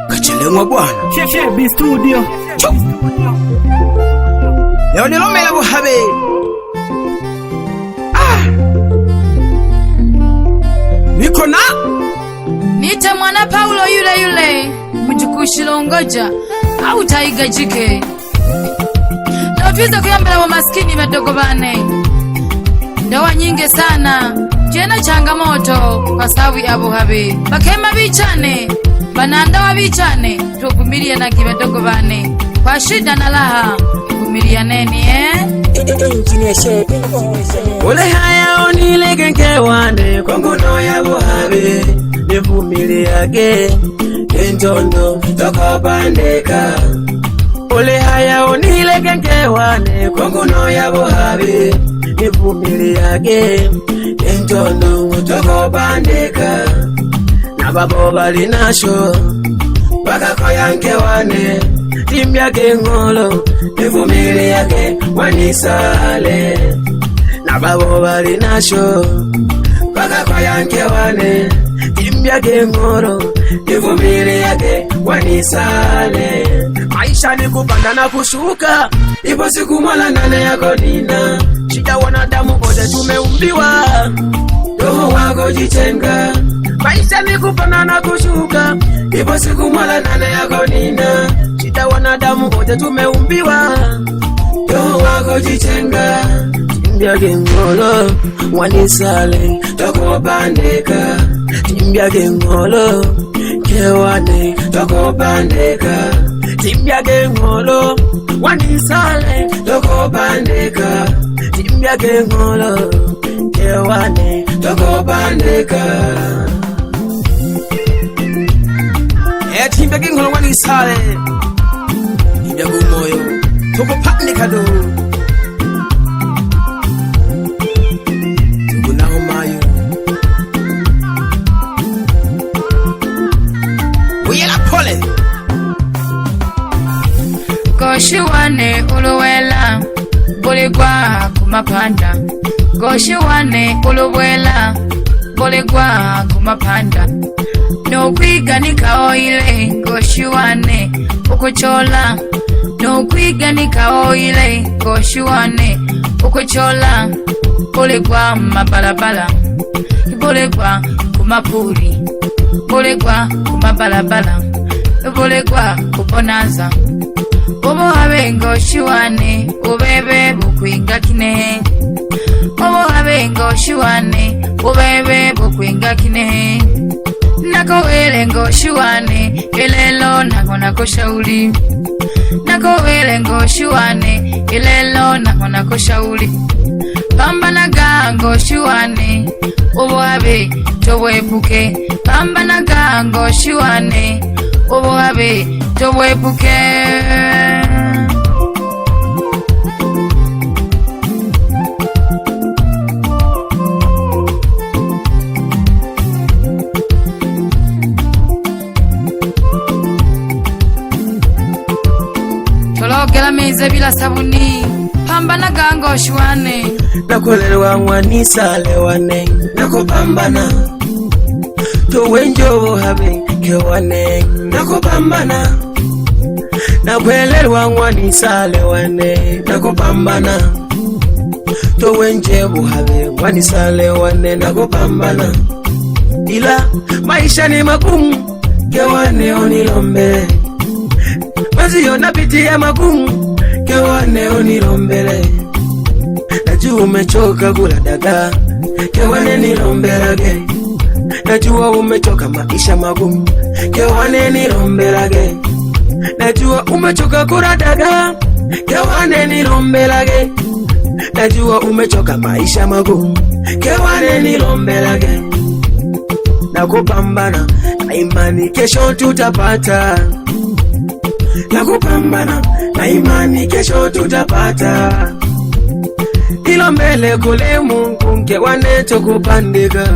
Kachelewa bwana. Shebi studio. Leo nilomela buhabe. Niko na Nite mwana Paulo yule mjukuu Shilongoja au Taiga Jike. Naviza kuyambela wa maskini wadogo bane. Ndoa nyingi sana jena changamoto kwa sababu ya buhabe. Bakema bichane banandawa bichane tukumilia na kibadogo bane kwa shida na laha kumilia neni Ole haya onile wane kwa ngono ya buhabe nivumiliage enjondo toko bandeka. Ole haya onile wane kwa ngono ya buhabe nivumiliage enjondo toko bandeka. Nababo bali nasho bakakoyange wane timbyage ngolo nivumiliage wanisale. Nababo bali nasho bakakoyange wane timbyage ngolo nivumiliage wanisale. Maisha ni kupanda na kushuka, ipo siku mwala nane yako nina. Shida wanadamu wote tumeumbiwa, roho wako jitenga. Maisha ni kupanda na kushuka, ipo siku mwala nane yako nina. Shida wanadamu wote tumeumbiwa, roho wako jitenga. Timbyage ngolo wanisale toko bandeka. Timbyage ngolo kewane toko bandeka. Timbyage ngolo wanisale toko bandeka. Timbyage ngolo kewane toko bandeka. Timbyage ngolo wanisale timbyage moyo toko bandeka do. Tugunaho mayo uyela pole Goshiwane uluwela buligwa kumapanda. Goshiwane uluwela buligwa kumapanda. No kwiga nikaoile goshiwane ukuchola. No kwiga nikaoile goshiwane ukuchola. Buligwa mabalabala, buligwa kumapuri, buligwa kumabalabala, buligwa kuponaza. Obo habengo shiwane ubebe bukwinga kinehe. Obo habengo shiwane ubebe bukwinga kinehe. Nako welengo shiwane elelo nakona kushauri. Nako welengo shiwane elelo nakona kushauri. Pambana gango shiwane obo habe towepuke. Pambana gango shiwane obo habe towepuke. Tologela meze bila sabuni. Pambana gango shiwane nakolelwa wanisale wane nakopambana. Towenjo habe kewane nakopambana. Nakwelelwa wanisale wane nakopambana. Towenje buhabe wanisale wane nakopambana. Ila maisha ni magumu kewane onilombe. Maziyo napitia magumu kewane onilombele. Najua umechoka kula dagaa kewane nilombelage. Najua umechoka maisha magumu kewane nilombelage. Najua umechoka kula dagaa kewane nilombelage. Najua umechoka maisha magumu kewane nilombelage. Nakupambana na imani kesho tutapata. Nakupambana na imani kesho tutapata. Ilombele kule Mungu mke wane tokupandika.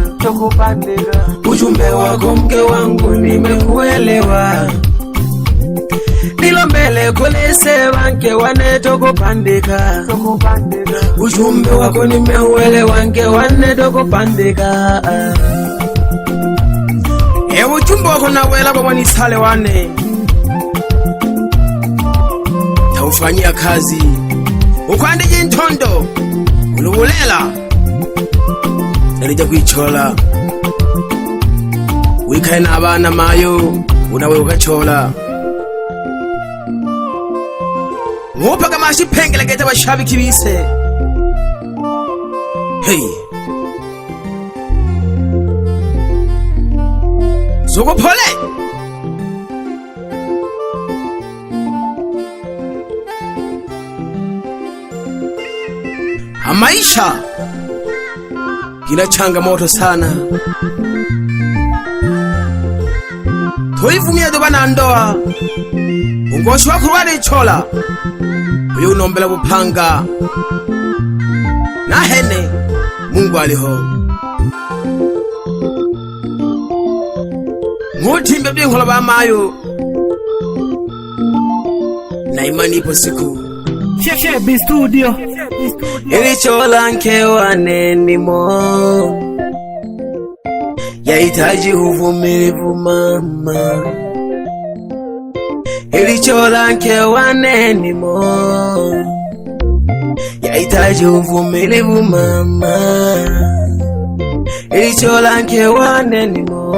Ujumbe wako mke wangu nimekuelewa. Ilombele kule sewa mke wane tokupandika. Ujumbe wako nimeuelewa mke wane tokupandika. ujumbe wako nawela kwa mwanisale wane taufanyia kazi ukwandije intondo ulubulela nalija kwichola wikaye n'abana mayo unawe ugachola ngopaga mashi pengele geta bashabiki bise hey Zuko pole maisha kina changamoto sana toivumia doba na ndoa ungoshi wako wale chola uyu unombela kupanga na hene Mungu aliho ngutimbe byenkola bamayo na imani ipo siku Shebi Studio ilichola nkewa nenimo yahitaji uvumilivu mama ilichola nkewa nenimo yahitaji uvumilivu mama ilichola nkewa nenimo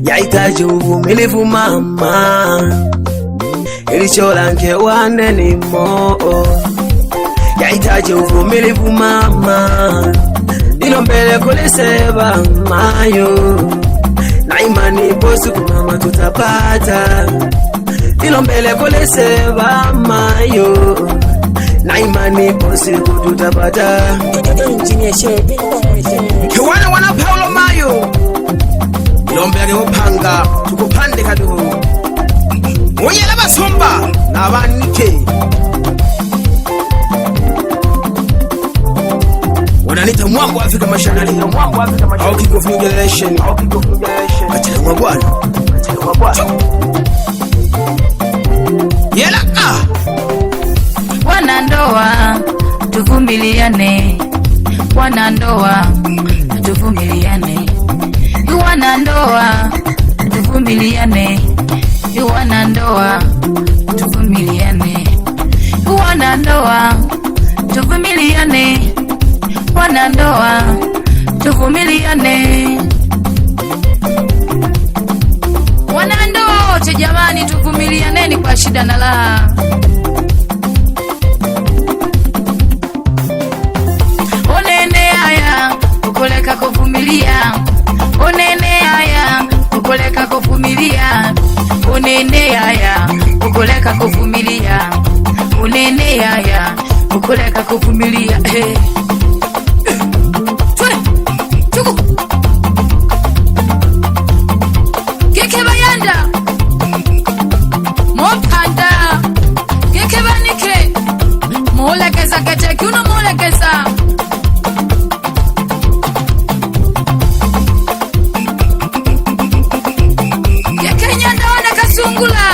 yahitaji uvumilivu mama ilichola nkewa nenimo yahitaji uvumilivu mama nilombele kuleseba mayo na imani ipo siku mama tutapata nilombele kuleseba mayo na imani ipo siku tutapata kiwana wana Paulo mayo nilombele upanga tukupande kaduhu mwenyela basomba na abanike wananita mwangu wa Afrika Mashariki au King of New Generation Achelewa bwana yela wanandoa tuvumiliane wanandoa tuvumiliane wanandoa tuvumiliane wanandoa tuvumiliane wanandoa tuvumiliane wanandoa tuvumiliane wanandoa wote jamani tuvumilianeni kwa shida na raha onene haya kukoleka kuvumilia onene haya kukoleka kuvumilia unene haya kukoleka kuvumilia unene haya kukoleka kuvumilia Geke bayanda mopanda geke banike molekeza kete kuno molekeza geke nyanda wana kasungula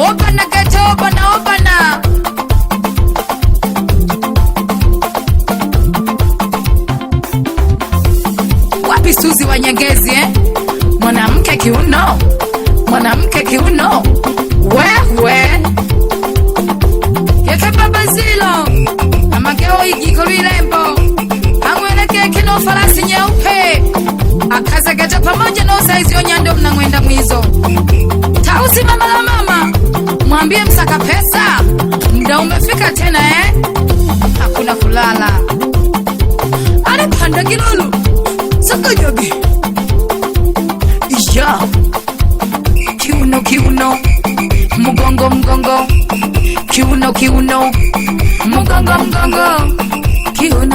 opana kete opana wapi Suzi wa Nyangezi mwanamke kiuno wewe yeke baba zilo amakeo igiko lilembo amweleke kino farasi nyeupe akazagata pamoja na saizi onyando mnamwenda mwizo tausi mama la mama mwambie msaka pesa muda umefika tena hakuna kulala anapanda kilolo sakajogi ya kiuno mugongo kiuno mugongo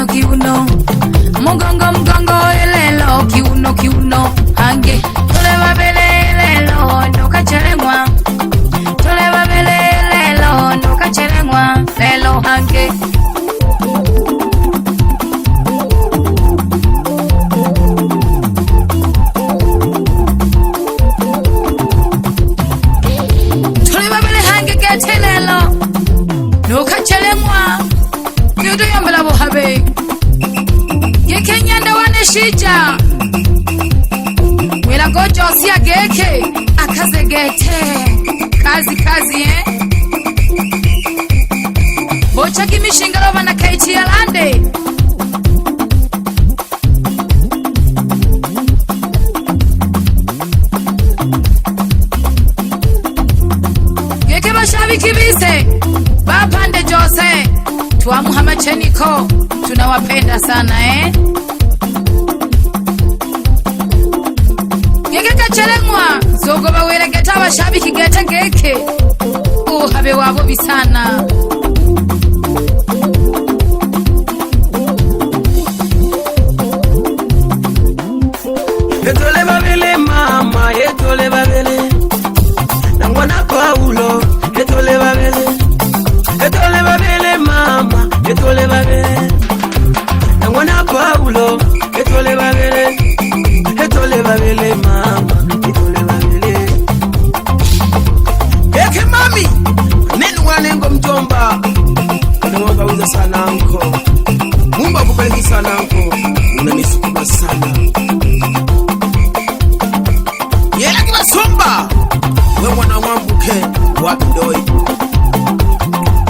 kiuno mugongo elelo kiuno hange tole babele elelo nokachelengwa tole babele elelo nokachelengwa lelo hange nukachelemwa yudu yombela bohabe yekenyanda wane shija nangoja osia geke akazegete kazi bocha kimishingalo bana kaiti yalande geke bashabiki bise bapande Jose tuamuhama cheniko tunawapenda sana geke kachelemwa zogo baweregeta abashabiki gete geke uhabe wabo bisana Etole babele mama, etole babele Nangwana Paulo, etole babele Etole babele mama, etole babele Nangwana Paulo, etole babele Etole babele mama, etole babele Eke mami, nenu wanengo mjomba Unawaka uza sana anko Mumba kupeleki sana anko Unanisukuma sana Yela kima somba we mwana mwambuke wapi doi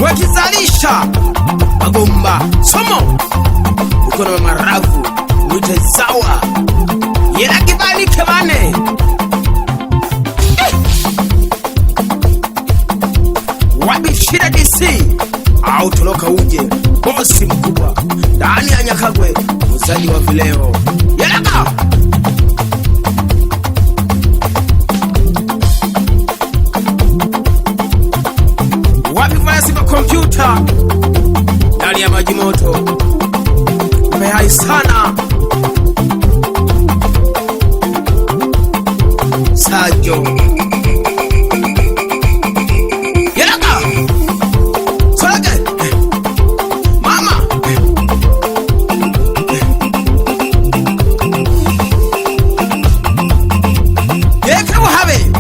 wekizalisha magomba somo ukona wa maravu mwite zawa yela kibali kebane wapi shida DC au toloka uje bosi mkubwa ndani ya Nyakagwe muzali wa vileo yela ka kompyuta ndani ya maji moto mehai sana Sajo Yelaka Solage Mama Yeke wahabe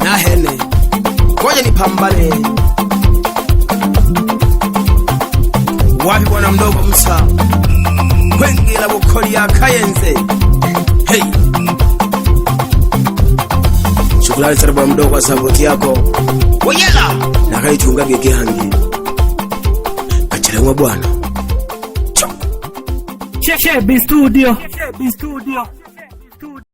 na hene ngoja nipambane wapi bwana mdogo Musa kwengela bukoli ya Kayenze hey shukrani sana bwana mdogo kwa support yako weyela na kaitunga gege hangi kachelewa bwana Cheche B Studio